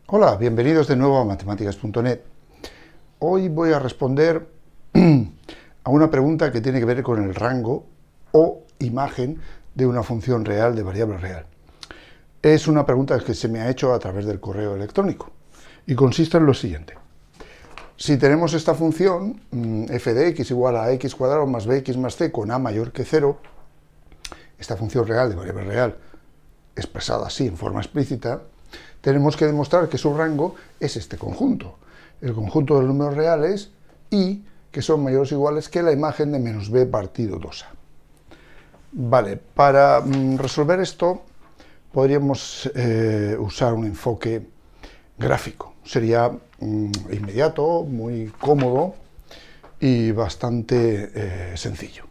Hola, bienvenidos de nuevo a matemáticas.net. Hoy voy a responder a una pregunta que tiene que ver con el rango o imagen de una función real de variable real. Es una pregunta que se me ha hecho a través del correo electrónico y consiste en lo siguiente. Si tenemos esta función f de x igual a x cuadrado más bx más c con a mayor que 0, esta función real de variable real expresada así en forma explícita, tenemos que demostrar que su rango es este conjunto, el conjunto de los números reales y que son mayores o iguales que la imagen de menos b partido 2a. Vale, para resolver esto podríamos usar un enfoque gráfico. Sería inmediato, muy cómodo y bastante sencillo.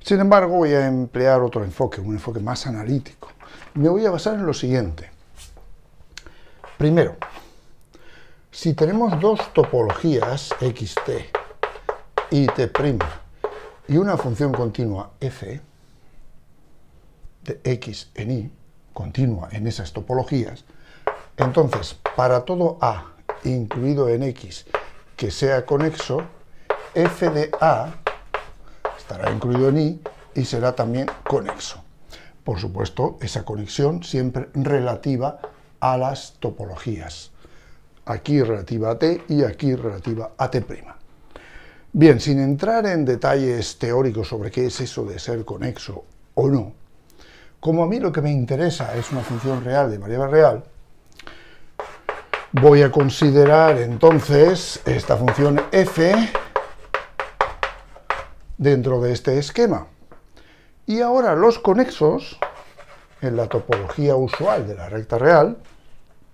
Sin embargo, voy a emplear otro enfoque, un enfoque más analítico. Me voy a basar en lo siguiente. Primero, si tenemos dos topologías, xt y t', y una función continua f de x en y, continua en esas topologías, entonces, para todo a, incluido en x, que sea conexo, f de a estará incluido en y será también conexo. Por supuesto, esa conexión siempre relativa a las topologías. Aquí relativa a t y aquí relativa a t'. Bien, sin entrar en detalles teóricos sobre qué es eso de ser conexo o no, como a mí lo que me interesa es una función real de variable real, voy a considerar entonces esta función f dentro de este esquema. Y ahora los conexos, en la topología usual de la recta real,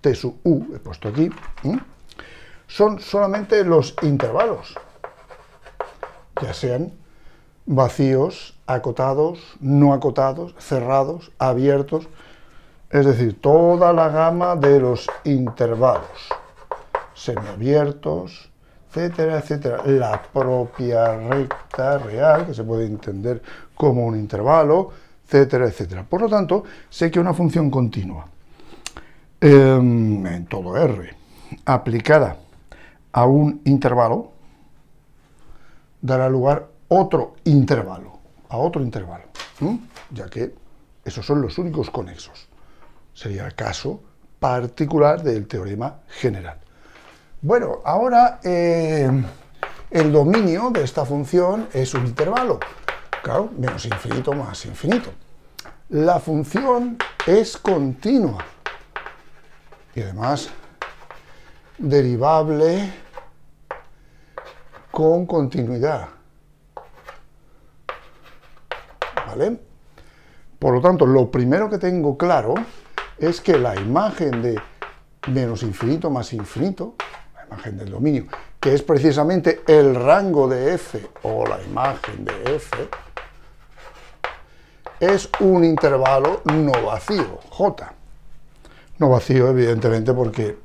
t sub u, he puesto aquí, son solamente los intervalos, ya sean vacíos, acotados, no acotados, cerrados, abiertos, es decir, toda la gama de los intervalos, semiabiertos, etcétera, etcétera. La propia recta real, que se puede entender como un intervalo, etcétera, etcétera. Por lo tanto, sé que una función continua en todo R aplicada a un intervalo dará lugar a otro intervalo, ya que esos son los únicos conexos. Sería el caso particular del teorema general. Bueno, ahora el dominio de esta función es un intervalo. Claro, menos infinito más infinito. La función es continua y además derivable con continuidad. ¿Vale? Por lo tanto, lo primero que tengo claro es que la imagen de menos infinito más infinito, la imagen del dominio, que es precisamente el rango de f o la imagen de f, es un intervalo no vacío, j. No vacío, evidentemente, porque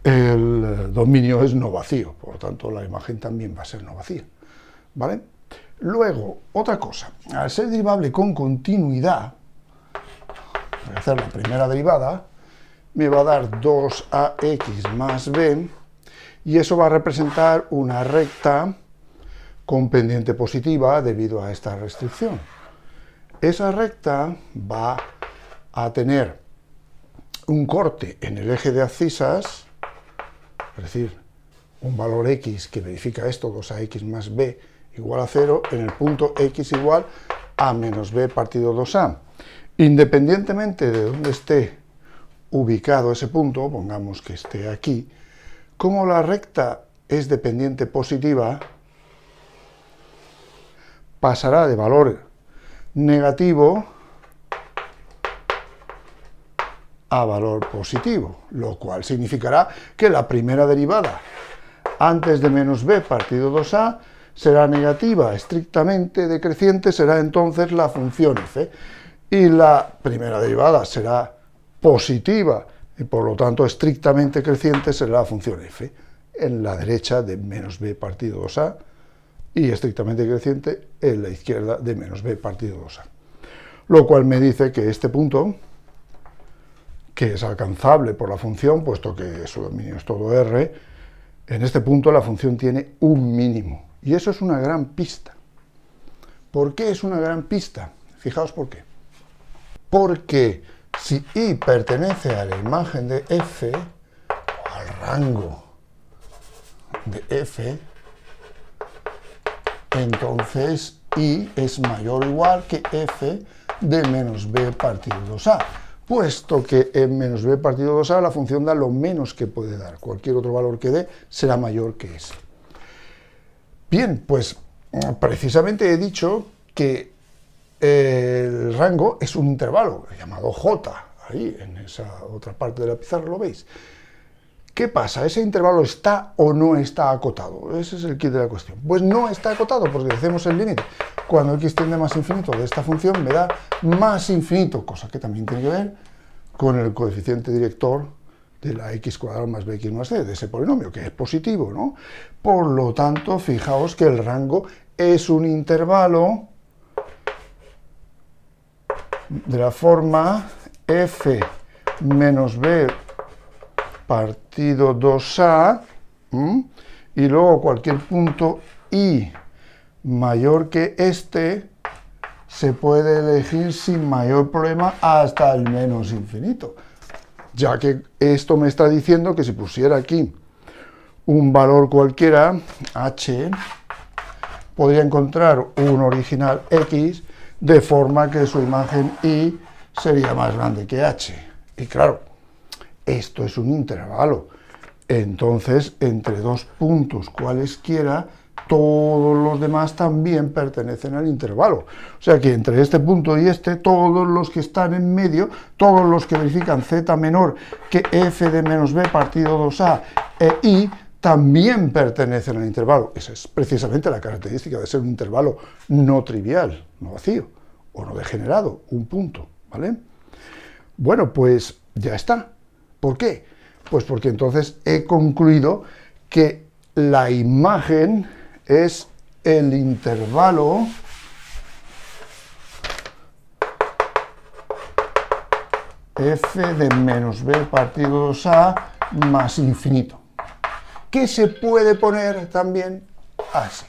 el dominio es no vacío, por lo tanto la imagen también va a ser no vacía, ¿vale? Luego, otra cosa, al ser derivable con continuidad, voy a hacer la primera derivada, me va a dar 2ax más b, y eso va a representar una recta con pendiente positiva debido a esta restricción. Esa recta va a tener un corte en el eje de abscisas, es decir, un valor x que verifica esto, 2ax más b igual a 0, en el punto x igual a menos b partido 2a. Independientemente de dónde esté ubicado ese punto, pongamos que esté aquí, como la recta es de pendiente positiva, pasará de valor negativo a valor positivo, lo cual significará que la primera derivada antes de menos b partido 2a será negativa, estrictamente decreciente será entonces la función f, y la primera derivada será positiva, y por lo tanto estrictamente creciente será la función f, en la derecha de menos b partido 2a, y estrictamente creciente en la izquierda de menos b partido 2a. Lo cual me dice que este punto, que es alcanzable por la función, puesto que su dominio es todo R, en este punto la función tiene un mínimo. Y eso es una gran pista. ¿Por qué es una gran pista? Fijaos por qué. Porque si I pertenece a la imagen de F, o al rango de F, entonces I es mayor o igual que F de menos B partido 2A, puesto que en menos B partido 2A la función da lo menos que puede dar. Cualquier otro valor que dé será mayor que ese. Bien, pues precisamente he dicho que el rango es un intervalo llamado J, ahí en esa otra parte de la pizarra lo veis. ¿Qué pasa? ¿Ese intervalo está o no está acotado? Ese es el kit de la cuestión. Pues no está acotado, porque hacemos el límite. Cuando x tiende a más infinito de esta función me da más infinito, cosa que también tiene que ver con el coeficiente director de la x cuadrado más bx más c, de ese polinomio, que es positivo, ¿no? Por lo tanto, fijaos que el rango es un intervalo de la forma f menos b partido 2a, y luego cualquier punto i mayor que este se puede elegir sin mayor problema hasta el menos infinito, ya que esto me está diciendo que si pusiera aquí un valor cualquiera, h, podría encontrar un original x, de forma que su imagen y sería más grande que h. Y claro, esto es un intervalo. Entonces, entre dos puntos cualesquiera, todos los demás también pertenecen al intervalo. O sea que entre este punto y este, todos los que están en medio, todos los que verifican z menor que f de menos b partido 2a e i, también pertenecen al intervalo. Esa es precisamente la característica de ser un intervalo no trivial, no vacío, o no degenerado, un punto, ¿vale? Bueno, pues ya está. ¿Por qué? Pues porque entonces he concluido que la imagen es el intervalo f de menos b partido 2a más infinito, que se puede poner también así.